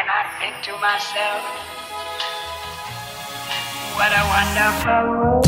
and I think to myself, what a wonderful world.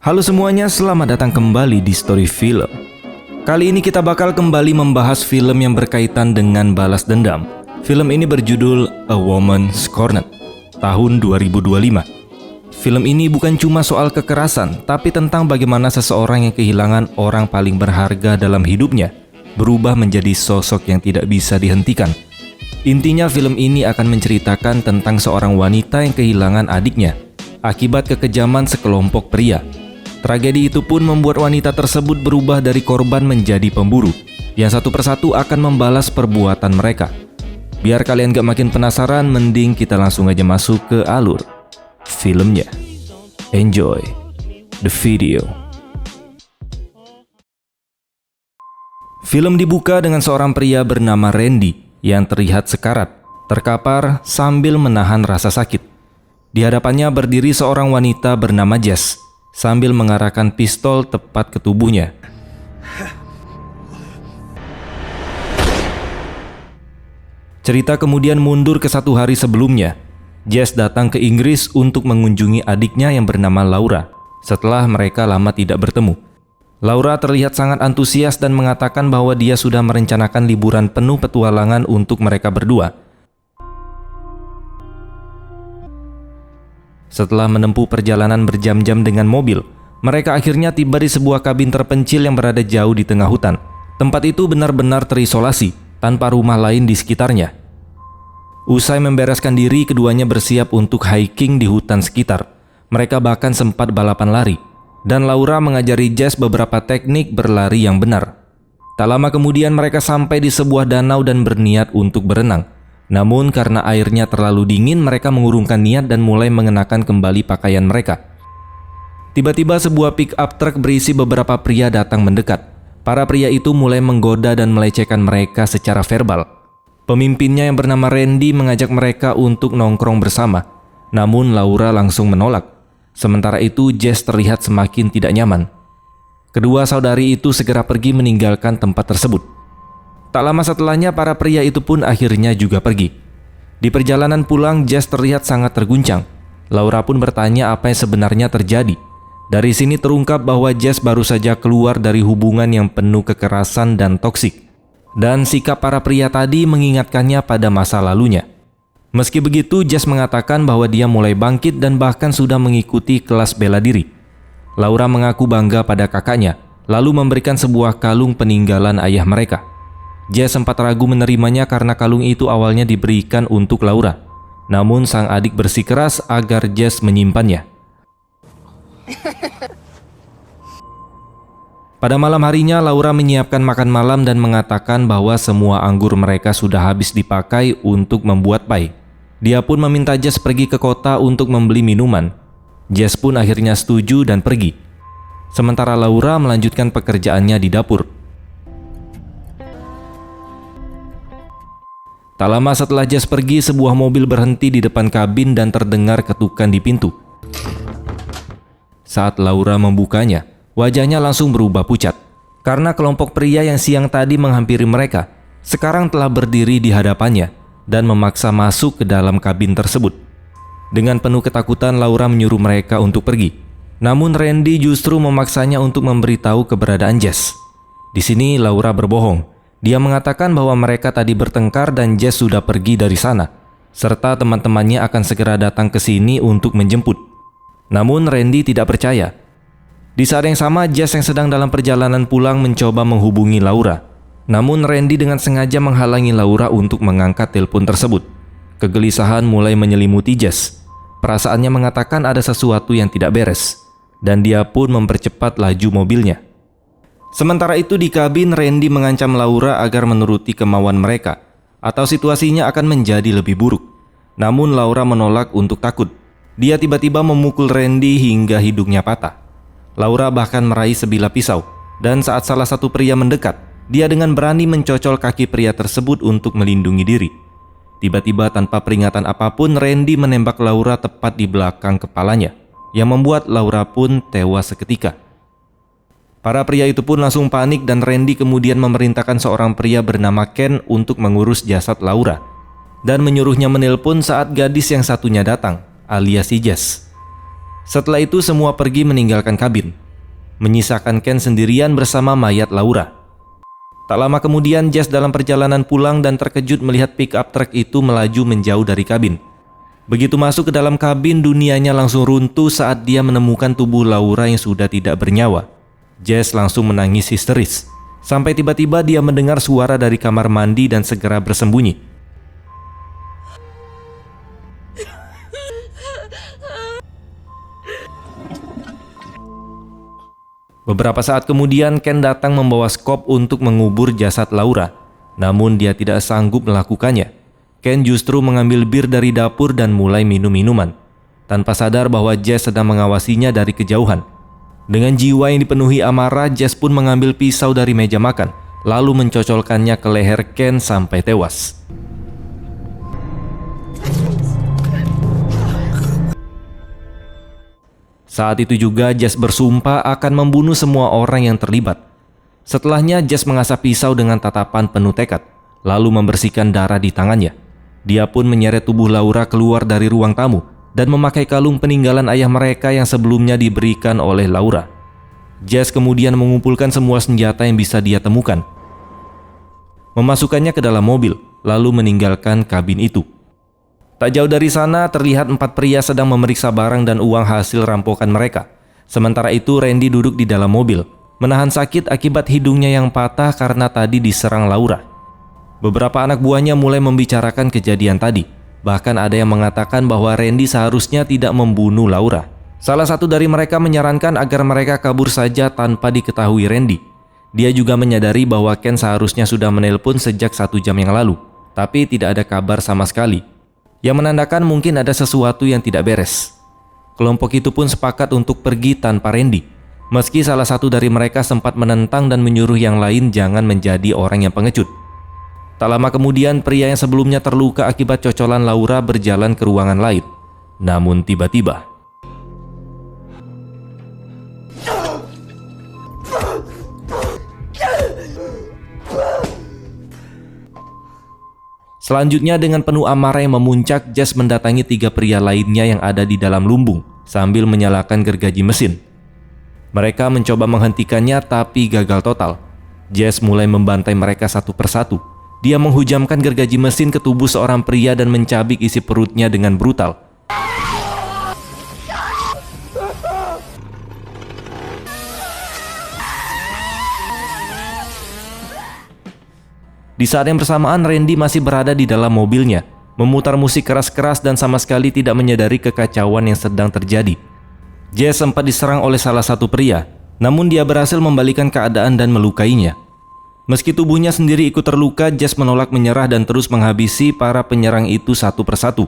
Halo semuanya, selamat datang kembali di Story Film. Kali ini kita bakal kembali membahas film yang berkaitan dengan balas dendam. Film ini berjudul A Woman's Corner, tahun 2025. Film ini bukan cuma soal kekerasan, tapi tentang bagaimana seseorang yang kehilangan orang paling berharga dalam hidupnya berubah menjadi sosok yang tidak bisa dihentikan. Intinya film ini akan menceritakan tentang seorang wanita yang kehilangan adiknya akibat kekejaman sekelompok pria. Tragedi itu pun membuat wanita tersebut berubah dari korban menjadi pemburu, yang satu persatu akan membalas perbuatan mereka. Biar kalian gak makin penasaran, mending kita langsung aja masuk ke alur filmnya. Enjoy the video. Film dibuka dengan seorang pria bernama Randy yang terlihat sekarat, terkapar sambil menahan rasa sakit. Di hadapannya berdiri seorang wanita bernama Jess sambil mengarahkan pistol tepat ke tubuhnya. Cerita kemudian mundur ke 1 hari sebelumnya. Jess datang ke Inggris untuk mengunjungi adiknya yang bernama Laura setelah mereka lama tidak bertemu. Laura terlihat sangat antusias dan mengatakan bahwa dia sudah merencanakan liburan penuh petualangan untuk mereka berdua. Setelah menempuh perjalanan berjam-jam dengan mobil, mereka akhirnya tiba di sebuah kabin terpencil yang berada jauh di tengah hutan. Tempat itu benar-benar terisolasi, tanpa rumah lain di sekitarnya. Usai membereskan diri, keduanya bersiap untuk hiking di hutan sekitar. Mereka bahkan sempat balapan lari, dan Laura mengajari Jess beberapa teknik berlari yang benar. Tak lama kemudian mereka sampai di sebuah danau dan berniat untuk berenang. Namun karena airnya terlalu dingin, mereka mengurungkan niat dan mulai mengenakan kembali pakaian mereka. Tiba-tiba sebuah pick-up truk berisi beberapa pria datang mendekat. Para pria itu mulai menggoda dan melecehkan mereka secara verbal. Pemimpinnya yang bernama Randy mengajak mereka untuk nongkrong bersama. Namun Laura langsung menolak. Sementara itu Jess terlihat semakin tidak nyaman. Kedua saudari itu segera pergi meninggalkan tempat tersebut. Tak lama setelahnya para pria itu pun akhirnya juga pergi. Di perjalanan pulang, Jess terlihat sangat terguncang. Laura pun bertanya apa yang sebenarnya terjadi. Dari sini terungkap bahwa Jess baru saja keluar dari hubungan yang penuh kekerasan dan toksik. Dan sikap para pria tadi mengingatkannya pada masa lalunya. Meski begitu, Jess mengatakan bahwa dia mulai bangkit dan bahkan sudah mengikuti kelas bela diri. Laura mengaku bangga pada kakaknya, lalu memberikan sebuah kalung peninggalan ayah mereka. Jess sempat ragu menerimanya karena kalung itu awalnya diberikan untuk Laura. Namun sang adik bersikeras agar Jess menyimpannya. Pada malam harinya, Laura menyiapkan makan malam dan mengatakan bahwa semua anggur mereka sudah habis dipakai untuk membuat pie. Dia pun meminta Jess pergi ke kota untuk membeli minuman. Jess pun akhirnya setuju dan pergi. Sementara Laura melanjutkan pekerjaannya di dapur. Tak lama setelah Jess pergi, sebuah mobil berhenti di depan kabin dan terdengar ketukan di pintu. Saat Laura membukanya, wajahnya langsung berubah pucat. Karena kelompok pria yang siang tadi menghampiri mereka, sekarang telah berdiri di hadapannya dan memaksa masuk ke dalam kabin tersebut. Dengan penuh ketakutan, Laura menyuruh mereka untuk pergi. Namun Randy justru memaksanya untuk memberitahu keberadaan Jess. Di sini Laura berbohong. Dia mengatakan bahwa mereka tadi bertengkar dan Jess sudah pergi dari sana, serta teman-temannya akan segera datang ke sini untuk menjemput. Namun Randy tidak percaya. Di saat yang sama, Jess yang sedang dalam perjalanan pulang mencoba menghubungi Laura. Namun Randy dengan sengaja menghalangi Laura untuk mengangkat telepon tersebut. Kegelisahan mulai menyelimuti Jess. Perasaannya mengatakan ada sesuatu yang tidak beres. dan dia pun mempercepat laju mobilnya. Sementara itu di kabin, Randy mengancam Laura agar menuruti kemauan mereka, atau situasinya akan menjadi lebih buruk. Namun Laura menolak untuk takut. Dia tiba-tiba memukul Randy hingga hidungnya patah. Laura bahkan meraih sebilah pisau, dan saat salah satu pria mendekat, dia dengan berani mencocol kaki pria tersebut untuk melindungi diri. Tiba-tiba tanpa peringatan apapun, Randy menembak Laura tepat di belakang kepalanya, yang membuat Laura pun tewas seketika. Para pria itu pun langsung panik dan Randy kemudian memerintahkan seorang pria bernama Ken untuk mengurus jasad Laura dan menyuruhnya menelpon saat gadis yang satunya datang, alias si Jess. Setelah itu semua pergi meninggalkan kabin, menyisakan Ken sendirian bersama mayat Laura. Tak lama kemudian Jess dalam perjalanan pulang dan terkejut melihat pick-up truck itu melaju menjauh dari kabin. Begitu masuk ke dalam kabin, dunianya langsung runtuh saat dia menemukan tubuh Laura yang sudah tidak bernyawa. Jess langsung menangis histeris, sampai tiba-tiba dia mendengar suara dari kamar mandi dan segera bersembunyi. Beberapa saat kemudian Ken datang membawa skop untuk mengubur jasad Laura, namun dia tidak sanggup melakukannya. Ken justru mengambil bir dari dapur dan mulai minum minuman, tanpa sadar bahwa Jess sedang mengawasinya dari kejauhan. Dengan jiwa yang dipenuhi amarah, Jess pun mengambil pisau dari meja makan, lalu mencocolkannya ke leher Ken sampai tewas. Saat itu juga Jess bersumpah akan membunuh semua orang yang terlibat. Setelahnya Jess mengasah pisau dengan tatapan penuh tekad, lalu membersihkan darah di tangannya. Dia pun menyeret tubuh Laura keluar dari ruang tamu dan memakai kalung peninggalan ayah mereka yang sebelumnya diberikan oleh Laura. Jess kemudian mengumpulkan semua senjata yang bisa dia temukan, memasukkannya ke dalam mobil, lalu meninggalkan kabin itu. Tak jauh dari sana terlihat 4 pria sedang memeriksa barang dan uang hasil rampokan mereka. Sementara itu Randy duduk di dalam mobil, menahan sakit akibat hidungnya yang patah karena tadi diserang Laura. Beberapa anak buahnya mulai membicarakan kejadian tadi. Bahkan ada yang mengatakan bahwa Randy seharusnya tidak membunuh Laura. Salah satu dari mereka menyarankan agar mereka kabur saja tanpa diketahui Randy. Dia juga menyadari bahwa Ken seharusnya sudah menelpon sejak 1 jam yang lalu, tapi tidak ada kabar sama sekali, yang menandakan mungkin ada sesuatu yang tidak beres. Kelompok itu pun sepakat untuk pergi tanpa Randy, meski salah satu dari mereka sempat menentang dan menyuruh yang lain jangan menjadi orang yang pengecut. Tak lama kemudian, pria yang sebelumnya terluka akibat cocolan Laura berjalan ke ruangan lain. Namun tiba-tiba, selanjutnya dengan penuh amarah yang memuncak, Jess mendatangi 3 pria lainnya yang ada di dalam lumbung sambil menyalakan gergaji mesin. Mereka mencoba menghentikannya tapi gagal total. Jess mulai membantai mereka satu persatu. Dia menghujamkan gergaji mesin ke tubuh seorang pria dan mencabik isi perutnya dengan brutal. Di saat yang bersamaan, Randy masih berada di dalam mobilnya, memutar musik keras-keras dan sama sekali tidak menyadari kekacauan yang sedang terjadi. Jess sempat diserang oleh salah satu pria, namun dia berhasil membalikan keadaan dan melukainya. Meski tubuhnya sendiri ikut terluka, Jess menolak menyerah dan terus menghabisi para penyerang itu satu persatu.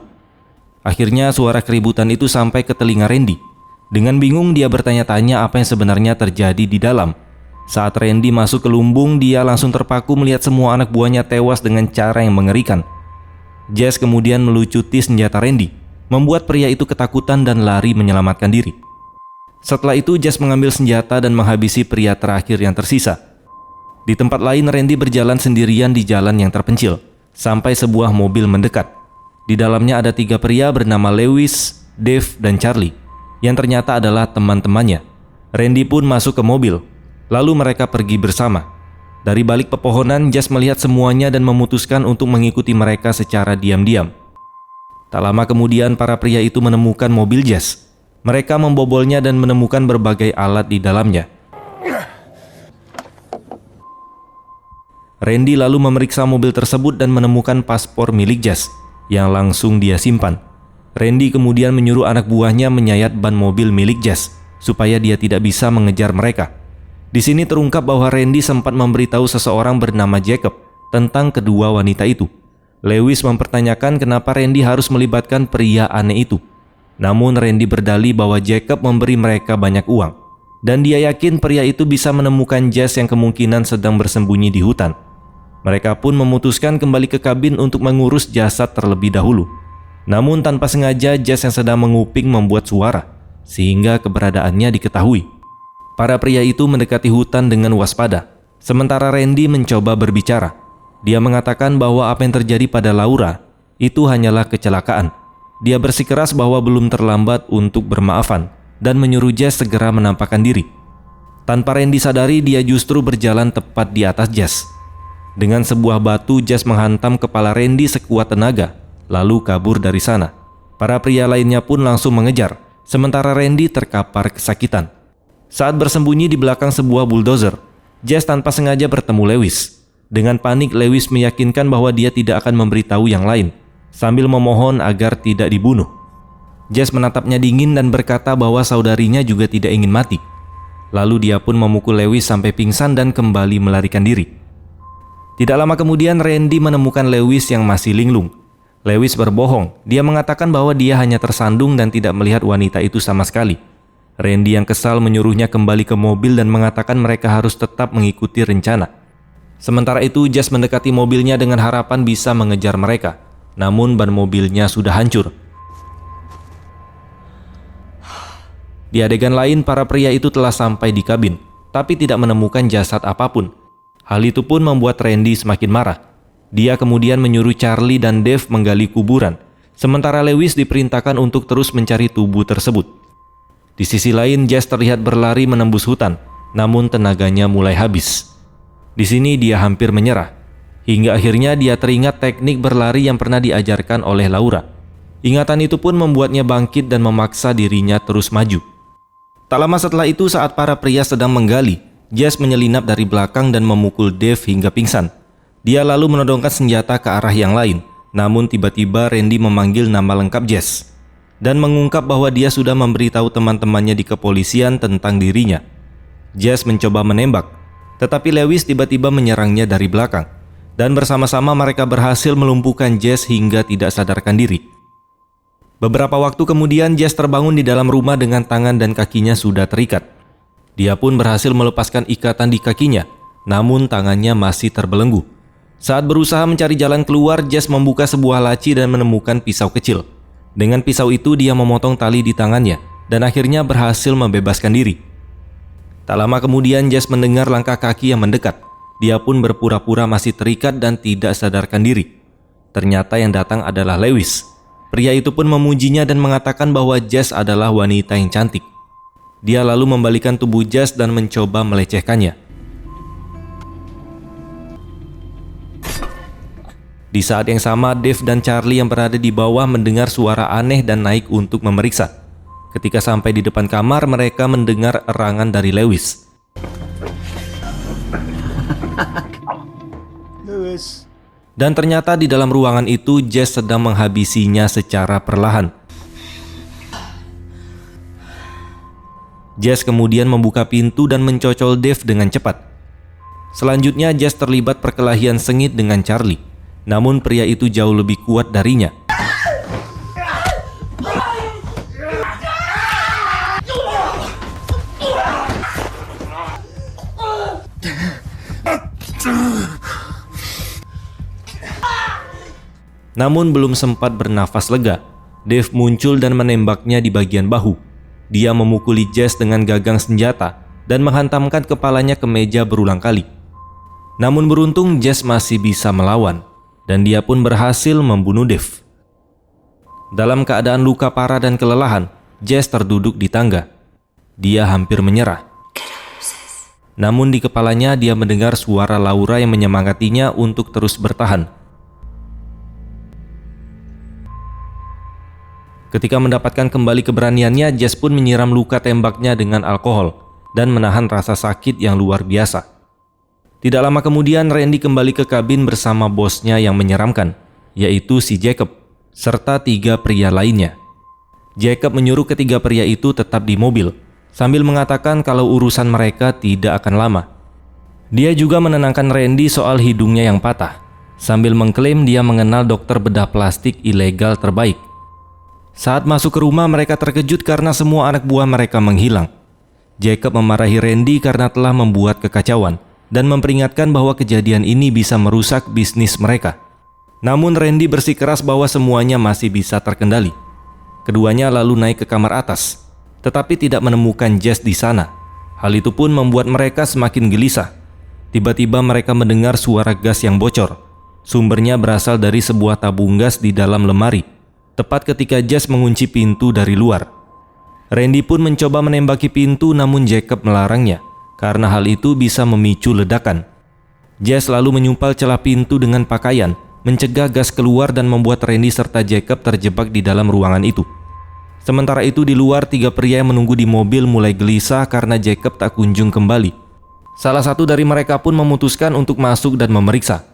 Akhirnya suara keributan itu sampai ke telinga Randy. Dengan bingung dia bertanya-tanya apa yang sebenarnya terjadi di dalam. Saat Randy masuk ke lumbung, dia langsung terpaku melihat semua anak buahnya tewas dengan cara yang mengerikan. Jess kemudian melucuti senjata Randy, membuat pria itu ketakutan dan lari menyelamatkan diri. Setelah itu Jess mengambil senjata dan menghabisi pria terakhir yang tersisa. Di tempat lain, Randy berjalan sendirian di jalan yang terpencil, sampai sebuah mobil mendekat. Di dalamnya ada 3 pria bernama Lewis, Dave, dan Charlie, yang ternyata adalah teman-temannya. Randy pun masuk ke mobil, lalu mereka pergi bersama. Dari balik pepohonan, Jess melihat semuanya dan memutuskan untuk mengikuti mereka secara diam-diam. Tak lama kemudian, para pria itu menemukan mobil Jess. Mereka membobolnya dan menemukan berbagai alat di dalamnya. Randy lalu memeriksa mobil tersebut dan menemukan paspor milik Jess yang langsung dia simpan. Randy kemudian menyuruh anak buahnya menyayat ban mobil milik Jess supaya dia tidak bisa mengejar mereka. Di sini terungkap bahwa Randy sempat memberitahu seseorang bernama Jacob tentang kedua wanita itu. Lewis mempertanyakan kenapa Randy harus melibatkan pria aneh itu. Namun Randy berdalih bahwa Jacob memberi mereka banyak uang, dan dia yakin pria itu bisa menemukan Jess yang kemungkinan sedang bersembunyi di hutan. Mereka pun memutuskan kembali ke kabin untuk mengurus jasad terlebih dahulu. Namun tanpa sengaja Jess yang sedang menguping membuat suara, sehingga keberadaannya diketahui. Para pria itu mendekati hutan dengan waspada, sementara Randy mencoba berbicara. Dia mengatakan bahwa apa yang terjadi pada Laura itu hanyalah kecelakaan. Dia bersikeras bahwa belum terlambat untuk bermaafan dan menyuruh Jess segera menampakkan diri. Tanpa Randy sadari, dia justru berjalan tepat di atas Jess. Dengan sebuah batu, Jess menghantam kepala Randy sekuat tenaga, lalu kabur dari sana. Para pria lainnya pun langsung mengejar, sementara Randy terkapar kesakitan. Saat bersembunyi di belakang sebuah bulldozer, Jess tanpa sengaja bertemu Lewis. Dengan panik, Lewis meyakinkan bahwa dia tidak akan memberitahu yang lain, sambil memohon agar tidak dibunuh. Jess menatapnya dingin dan berkata bahwa saudarinya juga tidak ingin mati. Lalu dia pun memukul Lewis sampai pingsan dan kembali melarikan diri. Tidak lama kemudian Randy menemukan Lewis yang masih linglung. Lewis berbohong, dia mengatakan bahwa dia hanya tersandung dan tidak melihat wanita itu sama sekali. Randy yang kesal menyuruhnya kembali ke mobil dan mengatakan mereka harus tetap mengikuti rencana. Sementara itu Jess mendekati mobilnya dengan harapan bisa mengejar mereka, namun ban mobilnya sudah hancur. Di adegan lain, para pria itu telah sampai di kabin, tapi tidak menemukan jasad apapun. Hal itu pun membuat Randy semakin marah. Dia kemudian menyuruh Charlie dan Dave menggali kuburan, sementara Lewis diperintahkan untuk terus mencari tubuh tersebut. Di sisi lain, Jess terlihat berlari menembus hutan, namun tenaganya mulai habis. Di sini dia hampir menyerah, hingga akhirnya dia teringat teknik berlari yang pernah diajarkan oleh Laura. Ingatan itu pun membuatnya bangkit dan memaksa dirinya terus maju. Tak lama setelah itu, saat para pria sedang menggali, Jess menyelinap dari belakang dan memukul Dave hingga pingsan. Dia lalu menodongkan senjata ke arah yang lain, namun tiba-tiba Randy memanggil nama lengkap Jess dan mengungkap bahwa dia sudah memberitahu teman-temannya di kepolisian tentang dirinya. Jess mencoba menembak, tetapi Lewis tiba-tiba menyerangnya dari belakang, dan bersama-sama mereka berhasil melumpuhkan Jess hingga tidak sadarkan diri. Beberapa waktu kemudian Jess terbangun di dalam rumah dengan tangan dan kakinya sudah terikat. Dia pun berhasil melepaskan ikatan di kakinya, namun tangannya masih terbelenggu. Saat berusaha mencari jalan keluar, Jess membuka sebuah laci dan menemukan pisau kecil. Dengan pisau itu dia memotong tali di tangannya dan akhirnya berhasil membebaskan diri. Tak lama kemudian Jess mendengar langkah kaki yang mendekat. Dia pun berpura-pura masih terikat dan tidak sadarkan diri. Ternyata yang datang adalah Lewis. Pria itu pun memujinya dan mengatakan bahwa Jess adalah wanita yang cantik. Dia lalu membalikan tubuh Jess dan mencoba melecehkannya. Di saat yang sama, Dave dan Charlie yang berada di bawah mendengar suara aneh dan naik untuk memeriksa. Ketika sampai di depan kamar, mereka mendengar erangan dari Lewis. Lewis. Dan ternyata di dalam ruangan itu, Jess sedang menghabisinya secara perlahan. Jess kemudian membuka pintu dan mencocol Dave dengan cepat. Selanjutnya, Jess terlibat perkelahian sengit dengan Charlie. Namun pria itu jauh lebih kuat darinya. Namun belum sempat bernafas lega, Dave muncul dan menembaknya di bagian bahu. Dia memukuli Jess dengan gagang senjata dan menghantamkan kepalanya ke meja berulang kali. Namun beruntung Jess masih bisa melawan, dan dia pun berhasil membunuh Dave. Dalam keadaan luka parah dan kelelahan, Jess terduduk di tangga. Dia hampir menyerah. Namun di kepalanya dia mendengar suara Laura yang menyemangatinya untuk terus bertahan. Ketika mendapatkan kembali keberaniannya, Jess pun menyiram luka tembaknya dengan alkohol dan menahan rasa sakit yang luar biasa. Tidak lama kemudian Randy kembali ke kabin bersama bosnya yang menyeramkan, yaitu si Jacob, serta 3 pria lainnya. Jacob menyuruh ketiga pria itu tetap di mobil, sambil mengatakan kalau urusan mereka tidak akan lama. Dia juga menenangkan Randy soal hidungnya yang patah, sambil mengklaim dia mengenal dokter bedah plastik ilegal terbaik. Saat masuk ke rumah, mereka terkejut karena semua anak buah mereka menghilang. Jacob memarahi Randy karena telah membuat kekacauan dan memperingatkan bahwa kejadian ini bisa merusak bisnis mereka. Namun Randy bersikeras bahwa semuanya masih bisa terkendali. Keduanya lalu naik ke kamar atas, tetapi tidak menemukan Jess di sana. Hal itu pun membuat mereka semakin gelisah. Tiba-tiba mereka mendengar suara gas yang bocor. Sumbernya berasal dari sebuah tabung gas di dalam lemari, tepat ketika Jess mengunci pintu dari luar. Randy pun mencoba menembaki pintu, namun Jacob melarangnya karena hal itu bisa memicu ledakan. Jess lalu menyumpal celah pintu dengan pakaian, mencegah gas keluar dan membuat Randy serta Jacob terjebak di dalam ruangan itu. Sementara itu di luar, 3 pria yang menunggu di mobil mulai gelisah karena Jacob tak kunjung kembali. Salah satu dari mereka pun memutuskan untuk masuk dan memeriksa.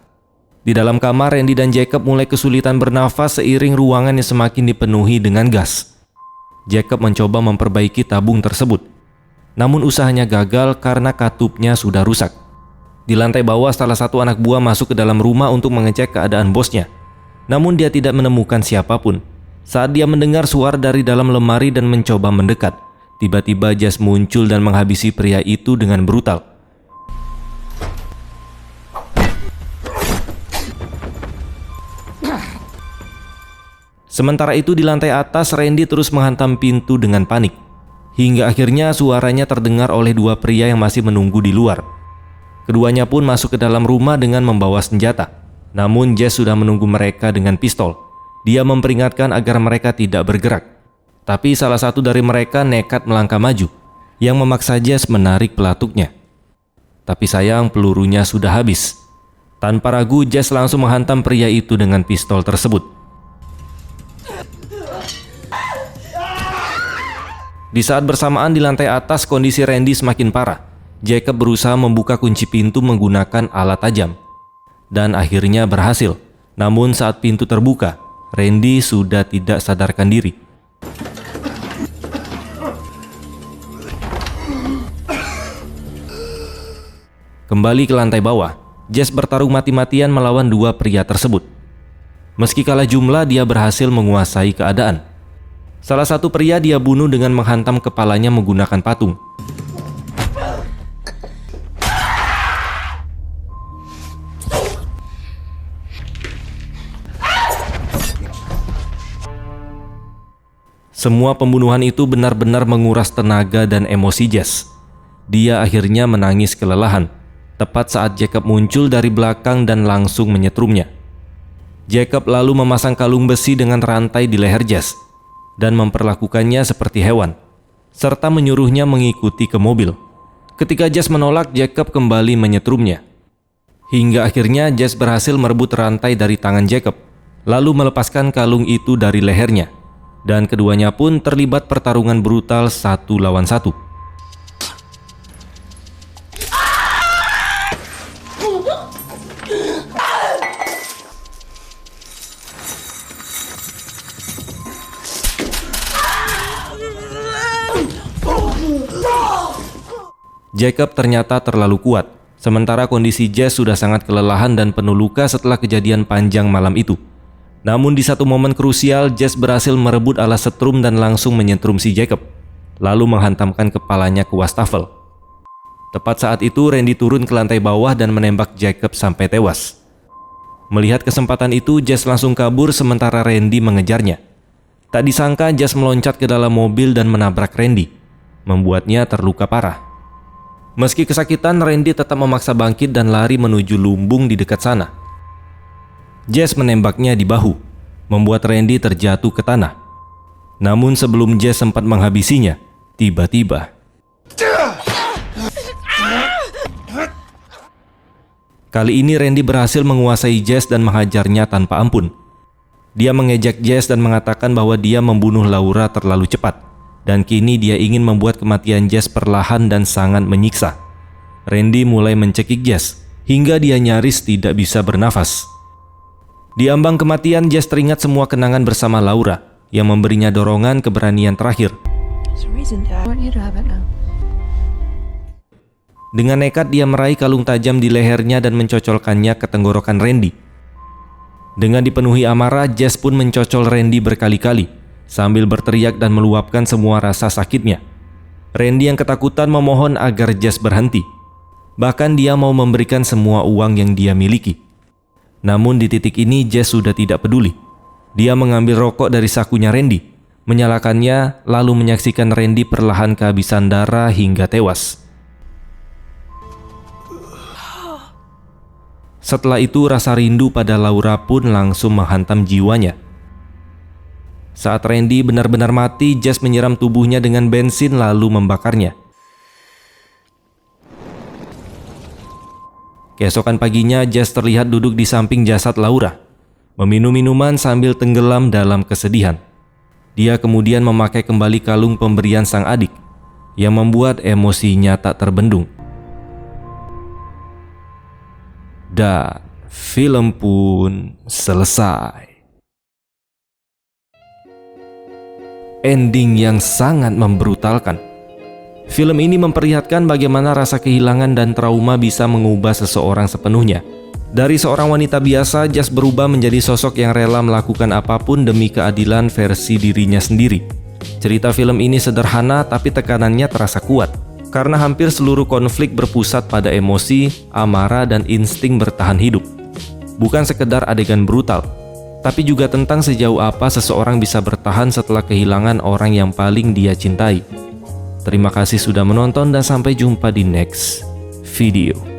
Di dalam kamar, Randy dan Jacob mulai kesulitan bernafas seiring ruangan yang semakin dipenuhi dengan gas. Jacob mencoba memperbaiki tabung tersebut, namun usahanya gagal karena katupnya sudah rusak. Di lantai bawah, salah satu anak buah masuk ke dalam rumah untuk mengecek keadaan bosnya. Namun dia tidak menemukan siapapun. Saat dia mendengar suara dari dalam lemari dan mencoba mendekat, tiba-tiba Jess muncul dan menghabisi pria itu dengan brutal. Sementara itu di lantai atas, Randy terus menghantam pintu dengan panik. Hingga akhirnya suaranya terdengar oleh 2 pria yang masih menunggu di luar. Keduanya pun masuk ke dalam rumah dengan membawa senjata. Namun Jess sudah menunggu mereka dengan pistol. Dia memperingatkan agar mereka tidak bergerak. Tapi salah satu dari mereka nekat melangkah maju, yang memaksa Jess menarik pelatuknya. Tapi sayang, pelurunya sudah habis. Tanpa ragu, Jess langsung menghantam pria itu dengan pistol tersebut. Di saat bersamaan di lantai atas, kondisi Randy semakin parah. Jacob berusaha membuka kunci pintu menggunakan alat tajam, dan akhirnya berhasil. Namun saat pintu terbuka, Randy sudah tidak sadarkan diri. Kembali ke lantai bawah, Jess bertarung mati-matian melawan 2 pria tersebut. Meski kalah jumlah, dia berhasil menguasai keadaan. Salah satu pria dia bunuh dengan menghantam kepalanya menggunakan patung. Semua pembunuhan itu benar-benar menguras tenaga dan emosi Jess. Dia akhirnya menangis kelelahan, tepat saat Jacob muncul dari belakang dan langsung menyetrumnya. Jacob lalu memasang kalung besi dengan rantai di leher Jess dan memperlakukannya seperti hewan, serta menyuruhnya mengikuti ke mobil. Ketika Jess menolak, Jacob kembali menyetrumnya. Hingga akhirnya Jess berhasil merebut rantai dari tangan Jacob, lalu melepaskan kalung itu dari lehernya, dan keduanya pun terlibat pertarungan brutal 1 lawan 1. Jacob ternyata terlalu kuat, sementara kondisi Jess sudah sangat kelelahan dan penuh luka setelah kejadian panjang malam itu. Namun di satu momen krusial, Jess berhasil merebut alas setrum dan langsung menyetrum si Jacob, lalu menghantamkan kepalanya ke wastafel. Tepat saat itu, Randy turun ke lantai bawah dan menembak Jacob sampai tewas. Melihat kesempatan itu, Jess langsung kabur sementara Randy mengejarnya. Tak disangka, Jess meloncat ke dalam mobil dan menabrak Randy, membuatnya terluka parah. Meski kesakitan, Randy tetap memaksa bangkit dan lari menuju lumbung di dekat sana. Jess menembaknya di bahu, membuat Randy terjatuh ke tanah. Namun sebelum Jess sempat menghabisinya, tiba-tiba kali ini Randy berhasil menguasai Jess dan menghajarnya tanpa ampun. Dia mengejek Jess dan mengatakan bahwa dia membunuh Laura terlalu cepat, dan kini dia ingin membuat kematian Jess perlahan dan sangat menyiksa. Randy mulai mencekik Jess hingga dia nyaris tidak bisa bernafas. Di ambang kematian, Jess teringat semua kenangan bersama Laura yang memberinya dorongan keberanian terakhir. There's a reason, Dad. I want you to have it now. Dengan nekat dia meraih kalung tajam di lehernya dan mencocolkannya ke tenggorokan Randy. Dengan dipenuhi amarah, Jess pun mencocol Randy berkali-kali sambil berteriak dan meluapkan semua rasa sakitnya. Randy yang ketakutan memohon agar Jess berhenti. Bahkan dia mau memberikan semua uang yang dia miliki. Namun di titik ini Jess sudah tidak peduli. Dia mengambil rokok dari sakunya Randy, menyalakannya lalu menyaksikan Randy perlahan kehabisan darah hingga tewas. Setelah itu rasa rindu pada Laura pun langsung menghantam jiwanya. Saat Randy benar-benar mati, Jess menyiram tubuhnya dengan bensin lalu membakarnya. Keesokan paginya, Jess terlihat duduk di samping jasad Laura, meminum minuman sambil tenggelam dalam kesedihan. Dia kemudian memakai kembali kalung pemberian sang adik, yang membuat emosinya tak terbendung. Dan film pun selesai. Ending yang sangat membrutalkan. Film ini memperlihatkan bagaimana rasa kehilangan dan trauma bisa mengubah seseorang sepenuhnya. Dari seorang wanita biasa, Jess berubah menjadi sosok yang rela melakukan apapun demi keadilan versi dirinya sendiri. Cerita film ini sederhana tapi tekanannya terasa kuat, karena hampir seluruh konflik berpusat pada emosi, amarah, dan insting bertahan hidup. Bukan sekedar adegan brutal, tapi juga tentang sejauh apa seseorang bisa bertahan setelah kehilangan orang yang paling dia cintai. Terima kasih sudah menonton dan sampai jumpa di next video.